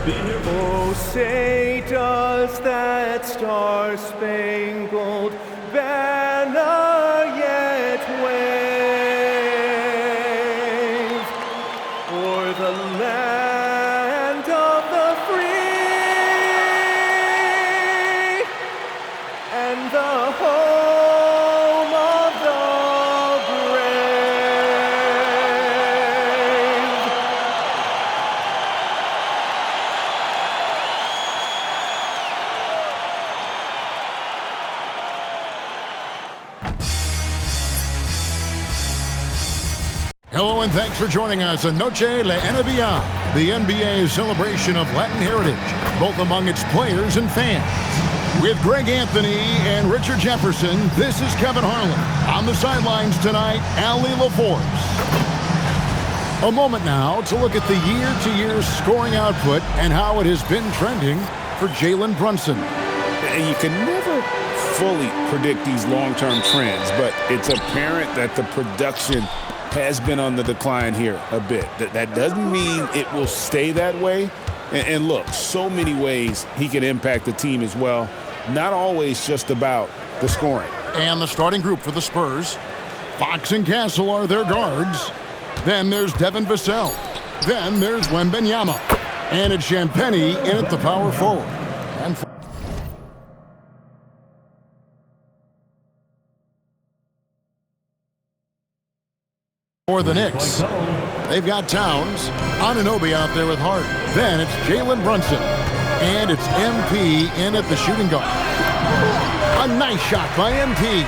Oh, say does that star-spangled banner yet wave o'er the land of the free and the home of the brave. Hello and thanks for joining us on Noche La NBA, the NBA's celebration of Latin heritage, both among its players and fans. With Greg Anthony and Richard Jefferson, this is Kevin Harlan. On the sidelines tonight, Allie LaForce. A moment now to look at the year-to-year scoring output and how it has been trending for Jalen Brunson. And you can never fully predict these long-term trends, but it's apparent that the production has been on the decline here a bit. That doesn't mean it will stay that way. And look, so many ways he can impact the team as well. Not always just about the scoring. And the starting group for the Spurs. Fox and Castle are their guards. Then there's Devin Vassell. Then there's Wembanyama. And it's Champagnie in at the power forward. And for the Knicks, they've got Towns, Anunoby out there with Hart. Then it's Jalen Brunson, and it's MP in at the shooting guard. A nice shot by MP.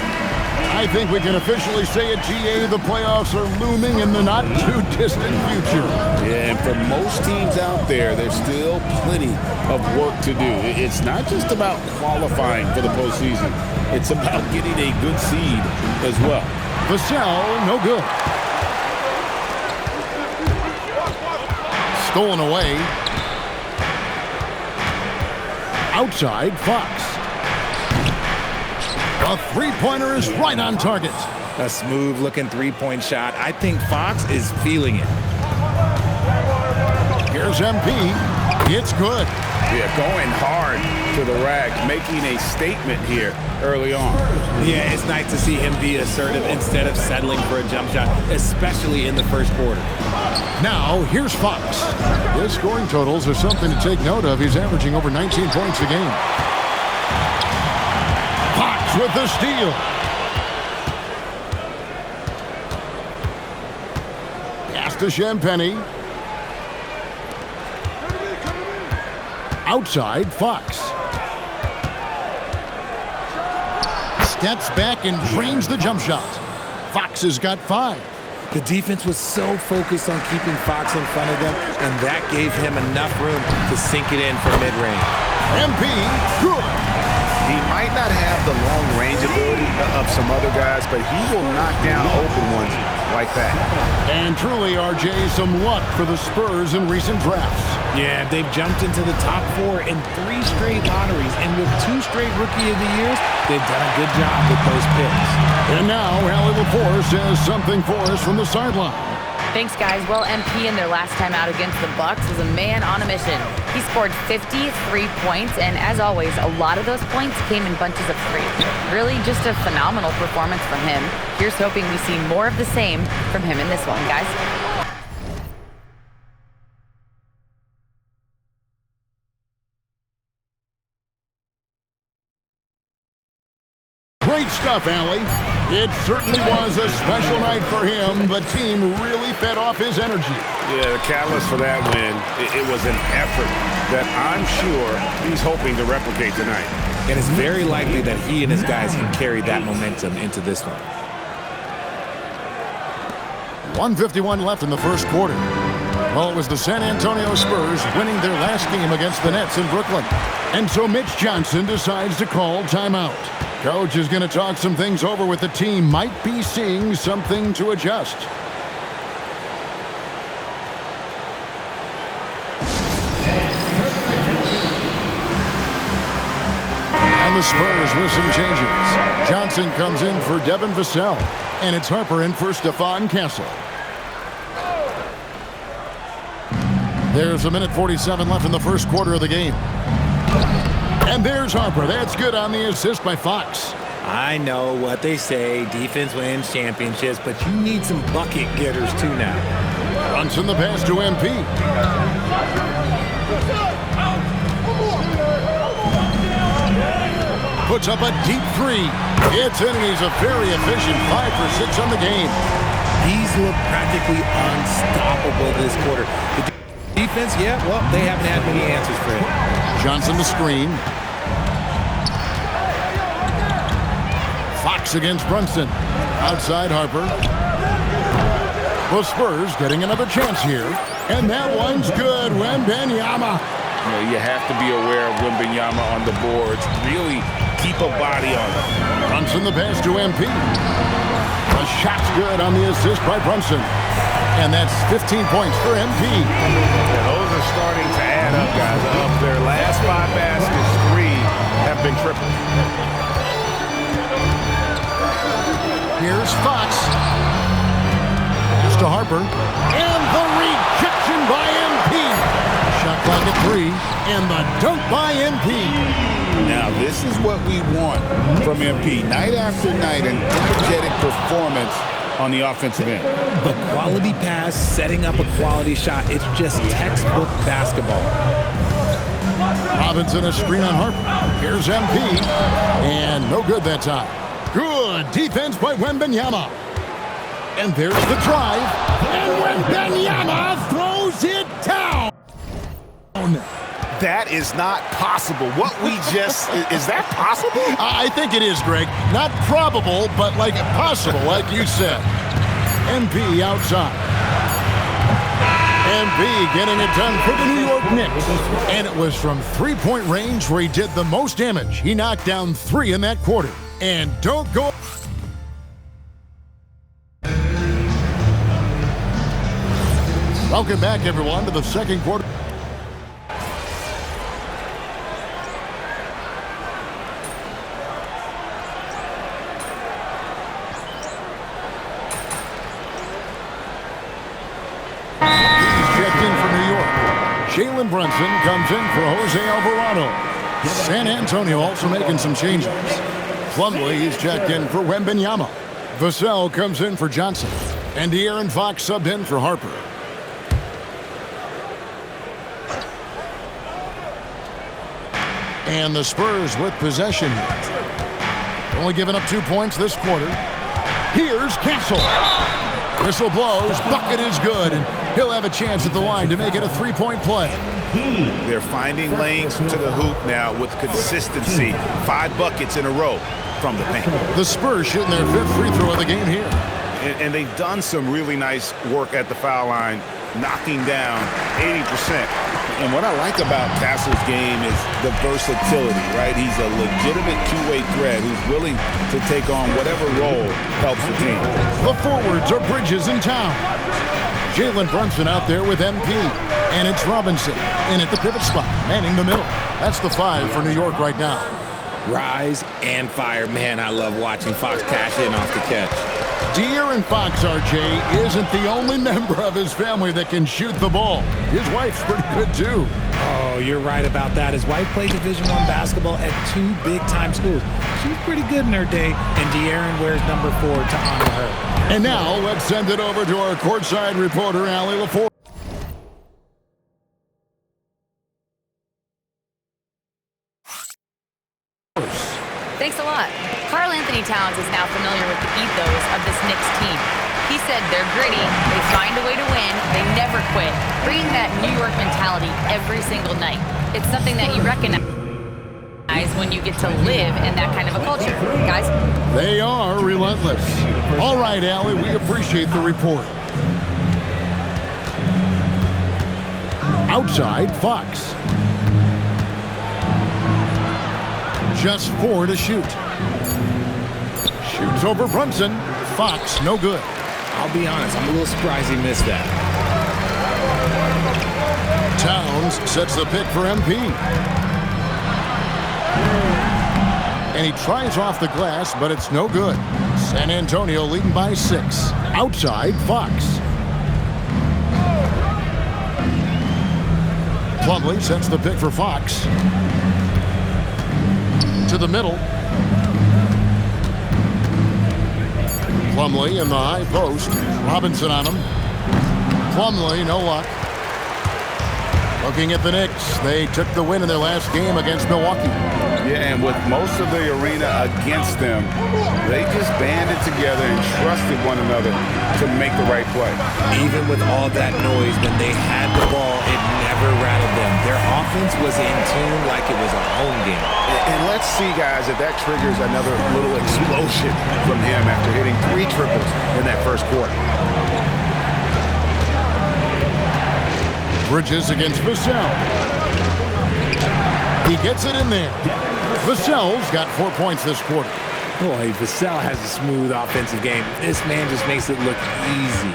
I think we can officially say at GA the playoffs are looming in the not-too-distant future. Yeah, and for most teams out there, there's still plenty of work to do. It's not just about qualifying for the postseason. It's about getting a good seed as well. Vassell, no good. Stolen away. Outside, Fox. A three-pointer is right on target. A smooth-looking three-point shot. I think Fox is feeling it. Here's MP. It's good. Yeah, going hard to the rack, making a statement here early on. Yeah, it's nice to see him be assertive instead of settling for a jump shot, especially in the first quarter. Now, here's Fox. His scoring totals are something to take note of. He's averaging over 19 points a game. Fox with the steal. Pass to Champagnie. Outside, Fox. Steps back and drains the jump shot. Fox has got 5. The defense was so focused on keeping Fox in front of them, and that gave him enough room to sink it in for mid-range. MP, good. He might not have the long-range ability of some other guys, but he will knock down open ones like that. And truly, RJ, some luck for the Spurs in recent drafts. Yeah, they've jumped into the top 4 in 3 straight lotteries, and with 2 straight Rookie of the Years, they've done a good job with those picks. And now, Allie LaForce has something for us from the sideline. Thanks, guys. Well, MP in their last time out against the Bucks was a man on a mission. He scored 53 points, and as always, a lot of those points came in bunches of 3. Really just a phenomenal performance from him. Here's hoping we see more of the same from him in this one, guys. Great stuff, Allie. It certainly was a special night for him. The team really fed off his energy. Yeah, the catalyst for that win, it was an effort that I'm sure he's hoping to replicate tonight. And it's very likely that he and his guys can carry that momentum into this one. 1:51 left in the first quarter. Well, it was the San Antonio Spurs winning their last game against the Nets in Brooklyn. And so Mitch Johnson decides to call timeout. Coach is going to talk some things over with the team. Might be seeing something to adjust. And the Spurs with some changes. Johnson comes in for Devin Vassell. And it's Harper in for Stephon Castle. There's a minute 47 left in the first quarter of the game. And there's Harper. That's good on the assist by Fox. I know what they say, defense wins championships, but you need some bucket getters too now. Brunson the pass to MP. Puts up a deep three. It's in, and he's a very efficient 5 for 6 on the game. He's looked practically unstoppable this quarter. The defense, yeah, well, they haven't had many answers for him. Johnson the screen. Fox against Brunson. Outside Harper. The Spurs getting another chance here. And that one's good. Wembanyama. You have to be aware of Wembanyama on the boards. Really keep a body on him. Brunson the pass to MP. The shot's good on the assist by Brunson. And that's 15 points for MP. Yeah, those are starting to add up, guys. Of their last 5 baskets, 3 have been triple. Here's Fox. Pass to Harper. And the rejection by MP. Shot clock at 3. And the dunk by MP. Now, this is what we want from MP. Night after night, an energetic performance on the offensive end. The quality pass, setting up a quality shot, it's just textbook basketball. Robinson a screen on Harper. Here's MP. And no good that time. Good defense by Wembanyama. And there's the drive. And Wembanyama throws it down. That is not possible. What we just, is that possible? I think it is, Greg. Not probable, but like possible, like you said. MP outside. MP getting it done for the New York Knicks. And it was from three-point range where he did the most damage. He knocked down 3 in that quarter. And don't go... Welcome back, everyone, to the second quarter. Jalen Brunson comes in for Jose Alvarado. San Antonio also making some changes. Plumlee is checked in for Wembanyama. Vassell comes in for Johnson. And De'Aaron Fox subbed in for Harper. And the Spurs with possession. Only giving up 2 points this quarter. Here's Castle. Whistle blows, bucket is good, and he'll have a chance at the line to make it a 3-point play. They're finding lanes to the hoop now with consistency. 5 buckets in a row from the paint. The Spurs shooting their 5th free throw of the game here. And they've done some really nice work at the foul line, knocking down 80%. And what I like about Castle's game is the versatility, right? He's a legitimate two-way threat who's willing to take on whatever role helps the team. The forwards are Bridges in town. Jalen Brunson out there with MP. And it's Robinson in at the pivot spot, manning the middle. That's the 5 for New York right now. Rise and fire. Man, I love watching Fox cash in off the catch. De'Aaron Fox, RJ, isn't the only member of his family that can shoot the ball. His wife's pretty good, too. Oh, you're right about that. His wife played Division I basketball at 2 big-time schools. She's pretty good in her day, and De'Aaron wears number 4 to honor her. And now, let's send it over to our courtside reporter, Allie LaForge. Thanks a lot. Karl Anthony Towns is now familiar with the ethos of this Knicks team. He said they're gritty, they find a way to win, they never quit, bringing that New York mentality every single night. It's something that you recognize when you get to live in that kind of a culture. Guys? They are relentless. All right, Allie, we appreciate the report. Outside, Fox. Just 4 to shoot. Shoots over Brunson. Fox, no good. I'll be honest, I'm a little surprised he missed that. Towns sets the pick for MP. And he tries off the glass, but it's no good. San Antonio leading by 6. Outside, Fox. Plumlee sets the pick for Fox. To the middle. Plumlee in the high post. Robinson on him. Plumlee, no luck. Looking at the Knicks, they took the win in their last game against Milwaukee. Yeah, and with most of the arena against them, they just banded together and trusted one another to make the right play. Even with all that noise, when they had the ball, it never rattled them. Their offense was in tune like it was a home game. And let's see, guys, if that triggers another little explosion from him after hitting 3 triples in that first quarter. Bridges against Vassell. He gets it in there. Vassell's got 4 points this quarter. Boy, Vassell has a smooth offensive game. This man just makes it look easy.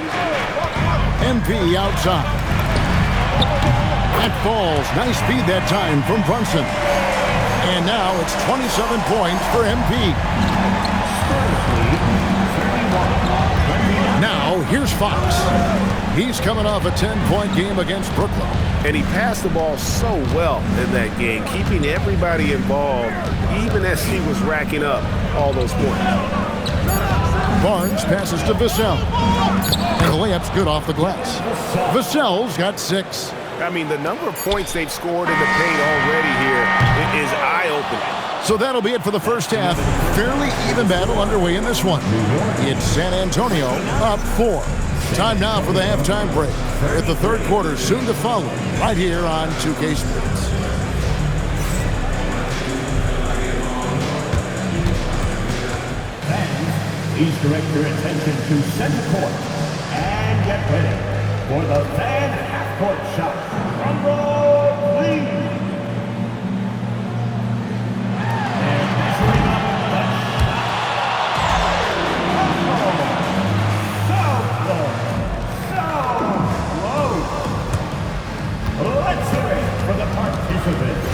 MP outside. That falls. Nice feed that time from Brunson. And now it's 27 points for MP. Now, here's Fox. He's coming off a 10-point game against Brooklyn. And he passed the ball so well in that game, keeping everybody involved, even as he was racking up all those points. Barnes passes to Vassell. And the layup's good off the glass. Vassell's got 6. I mean, the number of points they've scored in the paint already here is eye-opening. So that'll be it for the first half. Fairly even battle underway in this one. It's San Antonio up 4. Time now for the halftime break. With the third quarter soon to follow, right here on 2K Sports. Please direct your attention to center court and get ready for the fan half-court shot. Drum roll, please. And measuring up the shot. So close. Let's hear it for the participants.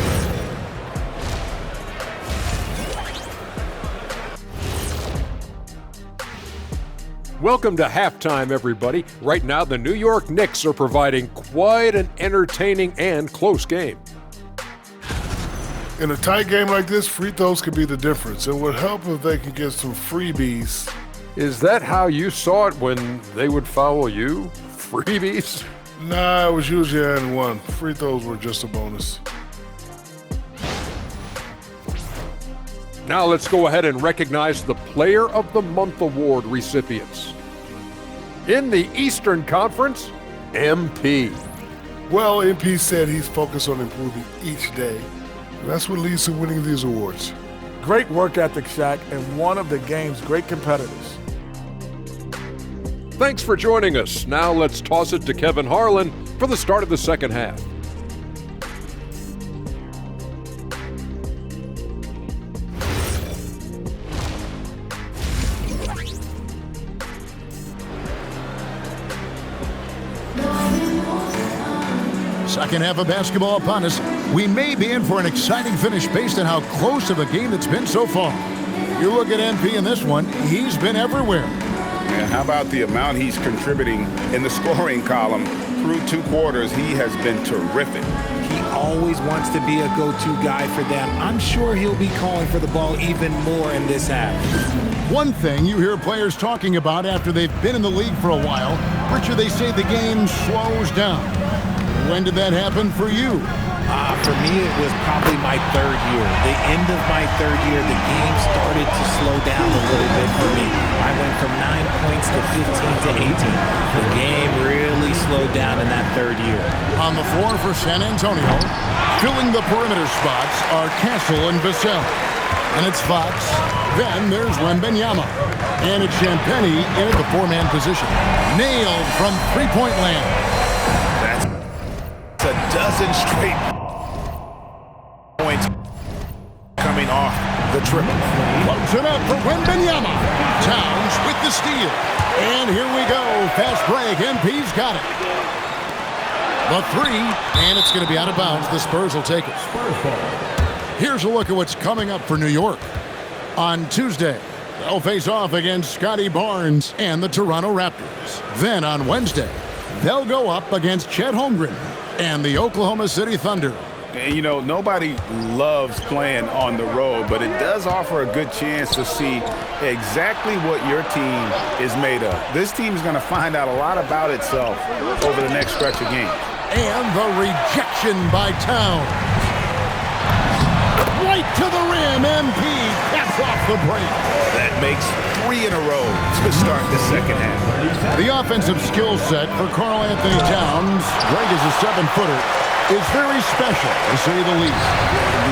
Welcome to halftime, everybody. Right now, the New York Knicks are providing quite an entertaining and close game. In a tight game like this, free throws could be the difference. It would help if they could get some freebies. Is that how you saw it when they would foul you? Freebies? Nah, it was usually and one. Free throws were just a bonus. Now let's go ahead and recognize the Player of the Month Award recipients. In the Eastern Conference, MP. Well, MP said he's focused on improving each day. And that's what leads to winning these awards. Great work ethic, Shaq, and one of the game's great competitors. Thanks for joining us. Now let's toss it to Kevin Harlan for the start of the second half. Second half of basketball upon us. We may be in for an exciting finish based on how close of a game it's been so far. You look at MP in this one, he's been everywhere. And how about the amount he's contributing in the scoring column? Through 2 quarters, he has been terrific. He always wants to be a go-to guy for them. I'm sure he'll be calling for the ball even more in this half. One thing you hear players talking about after they've been in the league for a while, Richard, they say the game slows down. When did that happen for you? For me, it was probably my 3rd year. The end of my 3rd year, the game started to slow down a little bit for me. I went from 9 points to 15 to 18. The game really slowed down in that 3rd year. On the floor for San Antonio, filling the perimeter spots are Castle and Vassell. And it's Fox. Then there's Wembanyama. And it's Champagnie in at the 4-man position. Nailed from 3-point land. A dozen straight points coming off the triple. Floats it up for Wembanyama. Towns with the steal. And here we go. Fast break. MP's got it. The 3, and it's going to be out of bounds. The Spurs will take it. Here's a look at what's coming up for New York. On Tuesday, they'll face off against Scotty Barnes and the Toronto Raptors. Then on Wednesday, they'll go up against Chet Holmgren. and the Oklahoma City Thunder. And, you know, nobody loves playing on the road, but it does offer a good chance to see exactly what your team is made of. This team is going to find out a lot about itself over the next stretch of games. And the rejection by Towns. Right to the rim, MP caps off the break. That makes 3 in a row to start the second half. The offensive skill set for Karl Anthony Towns, Greg is a 7-footer, is very special, to say the least.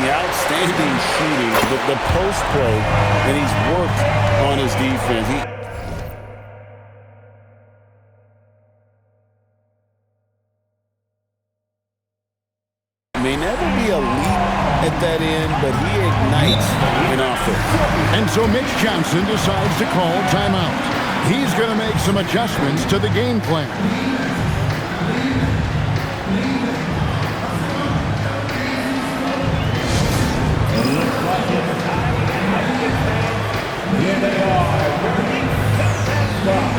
The outstanding shooting, the post play, and he's worked on his defense. May never be elite at that end, but he ignites an offense. And so Mitch Johnson decides to call timeout. He's going to make some adjustments to the game plan. Here they are, your contestants.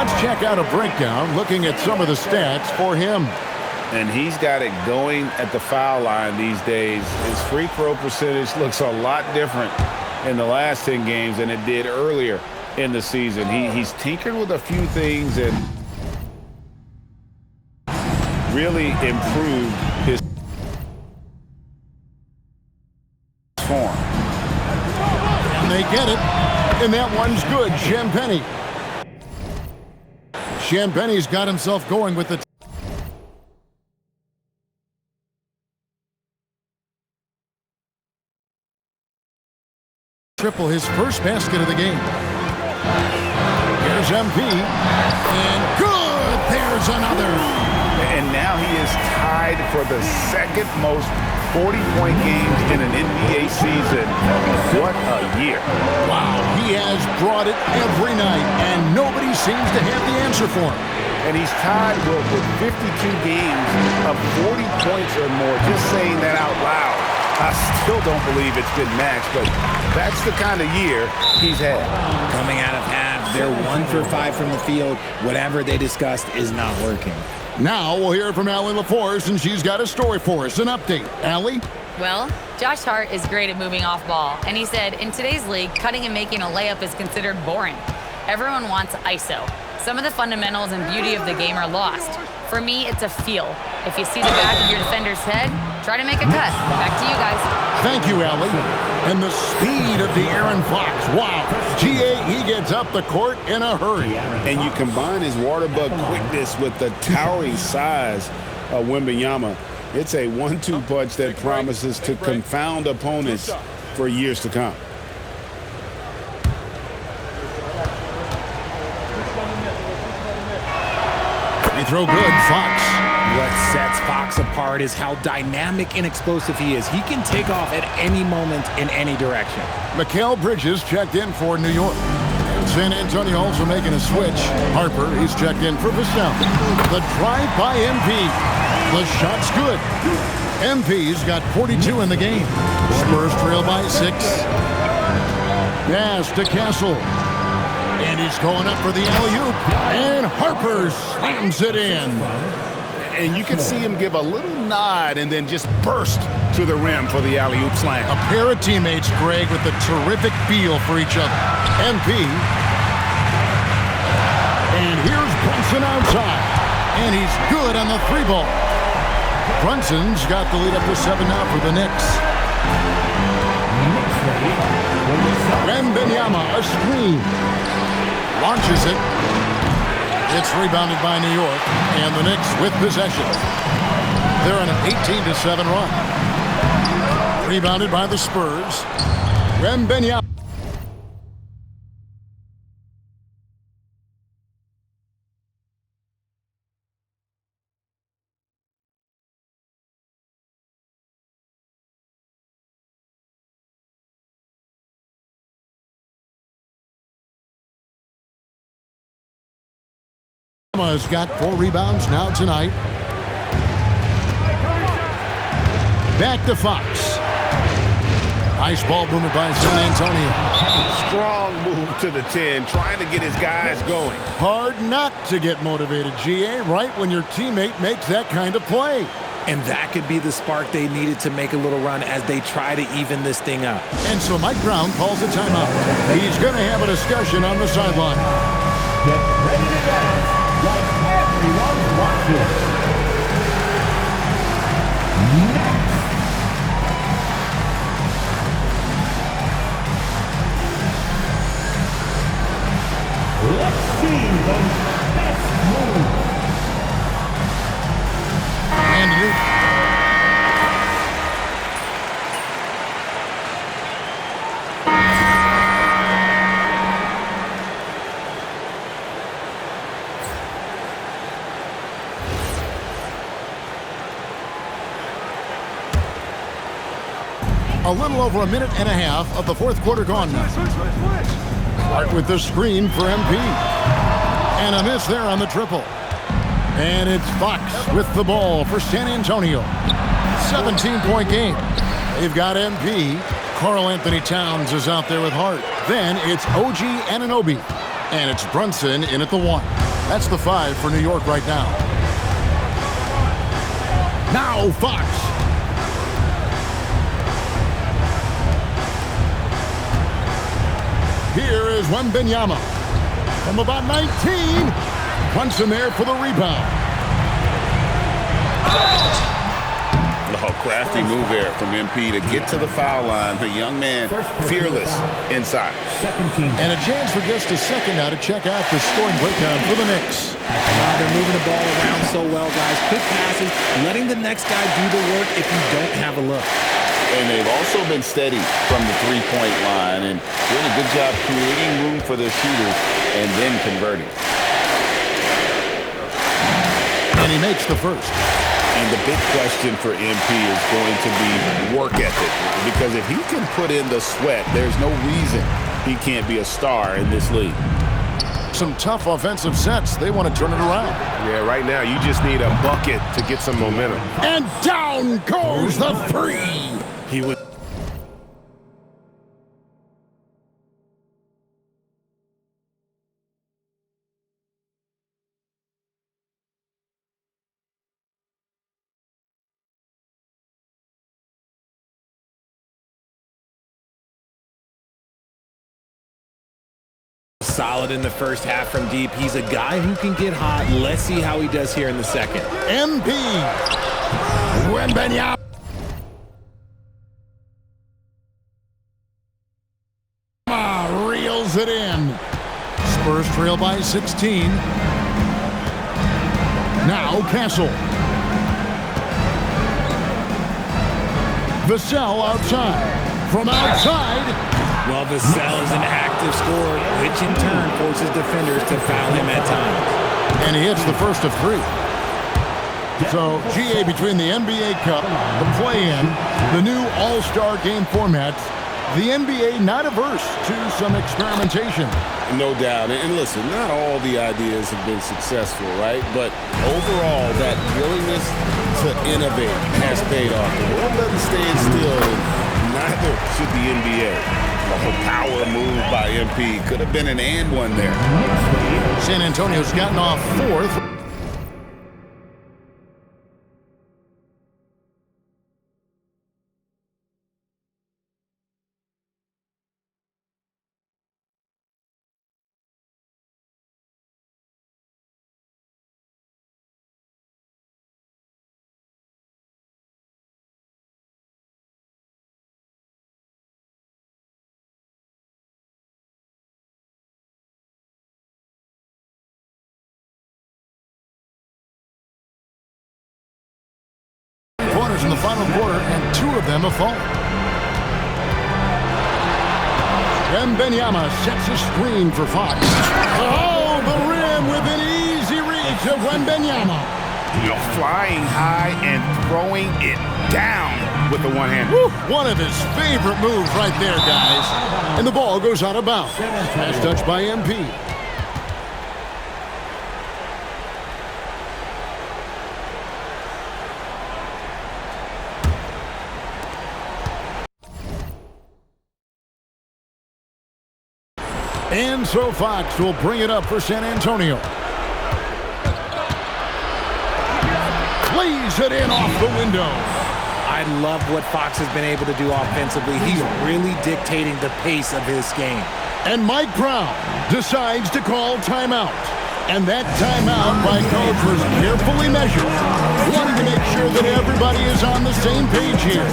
Let's check out a breakdown looking at some of the stats for him. And he's got it going at the foul line these days. His free throw percentage looks a lot different in the last 10 games than it did earlier in the season. He's tinkered with a few things and really improved his form. And they get it, and that one's good. Champagnie. Champagnie's got himself going with the triple, his first basket of the game. Here's MP, and good! There's another. And now he is tied for the second most 40-point games in an NBA season. What a year. Wow, he has brought it every night, and nobody seems to have the answer for him. And he's tied with 52 games of 40 points or more. Just saying that out loud, I still don't believe it's been matched, but that's the kind of year he's had. Coming out of half, they're 1 for 5 from the field. Whatever they discussed is not working. Now we'll hear from Allie LaForce, and she's got a story for us, an update. Allie? Well, Josh Hart is great at moving off ball, and he said, in today's league, cutting and making a layup is considered boring. Everyone wants ISO. Some of the fundamentals and beauty of the game are lost. For me, it's a feel. If you see the back of your defender's head, try to make a cut. Back to you guys. Thank you, Allie. And the speed of the Aaron Fox. Wow. GA, he gets up the court in a hurry. And you combine his water bug quickness with the towering size of Wembanyama. It's a 1-2 punch that promises to confound opponents for years to come. They throw good, Fox. What sets Fox apart is how dynamic and explosive he is. He can take off at any moment in any direction. Mikal Bridges checked in for New York. And San Antonio also making a switch. Harper, he's checked in for Vassell. The drive by MP. The shot's good. MP's got 42 in the game. Spurs trail by 6. Pass to Castle. And he's going up for the alley-oop. And Harper slams it in. And you can see him give a little nod and then just burst to the rim for the alley-oop slam. A pair of teammates, Greg, with a terrific feel for each other. MP. And here's Brunson outside. And he's good on the 3-ball. Brunson's got the lead up to 7 now for the Knicks. Wembanyama, a screen. Launches it. It's rebounded by New York, and the Knicks with possession. They're on an 18-7 run. Rebounded by the Spurs. Wembanyama. Has got 4 rebounds now tonight. Back to Fox. Nice ball movement by San Antonio. Strong move to the 10, trying to get his guys going. Hard not to get motivated, GA, right when your teammate makes that kind of play. And that could be the spark they needed to make a little run as they try to even this thing up. And so Mike Brown calls a timeout. He's going to have a discussion on the sideline. Get ready to dance like everyone's watching. Next. Let's see those best moves. And you. A little over a minute and a half of the fourth quarter gone now. Start with the screen for MP. And a miss there on the triple. And it's Fox with the ball for San Antonio. 17-point game. They've got MP. Karl Anthony Towns is out there with Hart. Then it's OG Anunoby. And it's Brunson in at the 1. That's the 5 for New York right now. Now Fox. Here is Wembanyama. From about 19. Punts in there for the rebound. Oh, crafty move there from MP to get to the foul line. The young man, fearless inside. And a chance for just a second now to check out the scoring breakdown for the Knicks. They're moving the ball around so well, guys. Quick passes, letting the next guy do the work if you don't have a look. And they've also been steady from the three-point line and doing a good job creating room for their shooters and then converting. And he makes the first. And the big question for MP is going to be work ethic, because if he can put in the sweat, there's no reason he can't be a star in this league. Some tough offensive sets. They want to turn it around. Yeah, right now you just need a bucket to get some momentum. And down goes the three. He was. Solid in the first half from deep. He's a guy who can get hot. Let's see how he does here in the second. MP. Wembanyama. Reels it in. Spurs trail by 16. Now Castle. Vassell outside. From outside. Well, Vassell is an active scorer, which in turn forces defenders to foul him at times. And he hits the first of 3. So, GA, between the NBA Cup, the play-in, the new All-Star game formats, the NBA not averse to some experimentation. No doubt. And listen, not all the ideas have been successful, right? But overall, that willingness to innovate has paid off. The world doesn't stand still, and neither should the NBA. A whole power move by MP. Could have been an and one there. San Antonio's gotten off 4th. In the final quarter, and 2 of them have fallen. Wembanyama sets a screen for Fox. Oh, the rim with an easy reach of Wembanyama. Flying high and throwing it down with the one hand. One of his favorite moves right there, guys. And the ball goes out of bounds. Pass touched by MP. And so Fox will bring it up for San Antonio. Plays it in off the window. I love what Fox has been able to do offensively. He's really dictating the pace of his game. And Mike Brown decides to call timeout. And that timeout by coach was carefully measured. Wanting to make sure that everybody is on the same page here.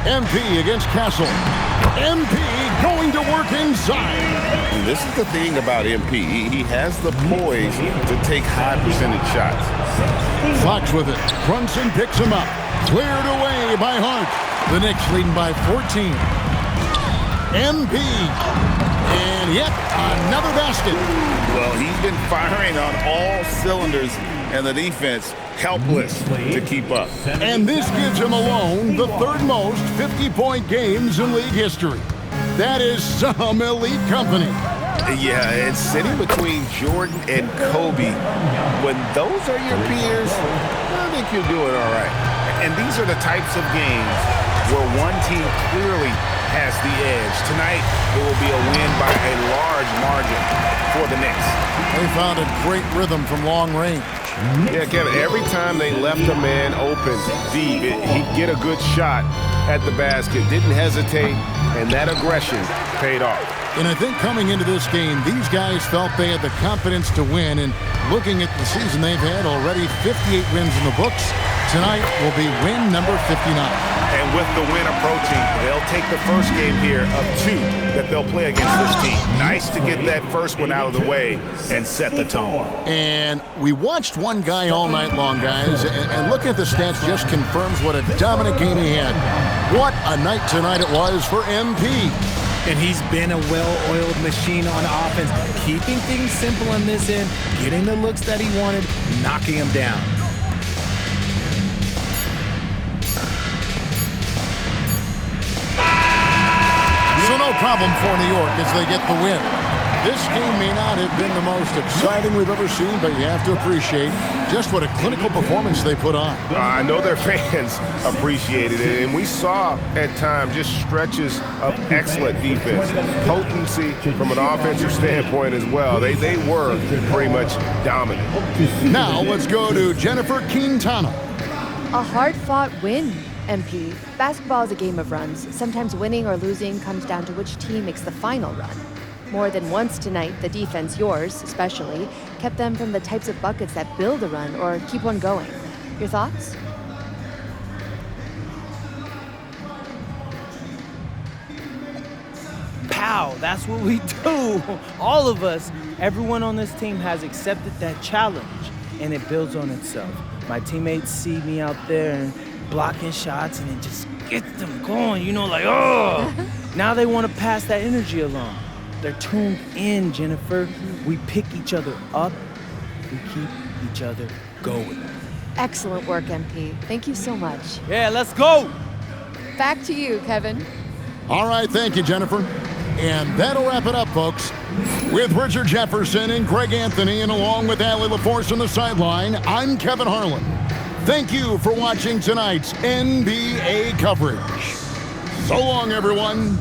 MP against Castle. MP going to work inside. And this is the thing about MP. He has the poise to take high percentage shots. Fox with it. Brunson picks him up. Cleared away by Hart. The Knicks leading by 14. MP. And yet another basket. Well, he's been firing on all cylinders, and the defense helpless to keep up. And this gives him alone the third most 50-point games in league history. That is some elite company. Yeah, it's sitting between Jordan and Kobe. When those are your peers, I think you're doing all right. And these are the types of games where one team clearly has the edge. Tonight, it will be a win by a large margin for the Knicks. They found a great rhythm from long range. Yeah, Kevin, every time they left a man open deep, he'd get a good shot at the basket. Didn't hesitate, and that aggression paid off. And I think coming into this game, these guys felt they had the confidence to win. And looking at the season they've had, already 58 wins in the books. Tonight will be win number 59. And with the win approaching, they'll take the first game here of 2 that they'll play against this team. Nice to get that first one out of the way and set the tone. And we watched one guy all night long, guys, and looking at the stats just confirms what a dominant game he had. What a night tonight it was for MP. And he's been a well-oiled machine on offense, keeping things simple on this end, getting the looks that he wanted, knocking them down. So no problem for New York as they get the win. This game may not have been the most exciting we've ever seen, but you have to appreciate just what a clinical performance they put on. I know their fans appreciated it, and we saw at times just stretches of excellent defense, potency from an offensive standpoint as well. They were pretty much dominant. Now let's go to Jennifer Quintana. A hard-fought win, MP. Basketball is a game of runs. Sometimes winning or losing comes down to which team makes the final run. More than once tonight, the defense, yours especially, kept them from the types of buckets that build a run or keep one going. Your thoughts? Pow, that's what we do. All of us, everyone on this team has accepted that challenge, and it builds on itself. My teammates see me out there and blocking shots, and it just gets them going, oh! Now they want to pass that energy along. They're tuned in, Jennifer. We pick each other up. We keep each other going. Excellent work, MP. Thank you so much. Yeah, let's go! Back to you, Kevin. All right, thank you, Jennifer. And that'll wrap it up, folks. With Richard Jefferson and Greg Anthony, and along with Allie LaForce on the sideline, I'm Kevin Harlan. Thank you for watching tonight's NBA coverage. So long, everyone.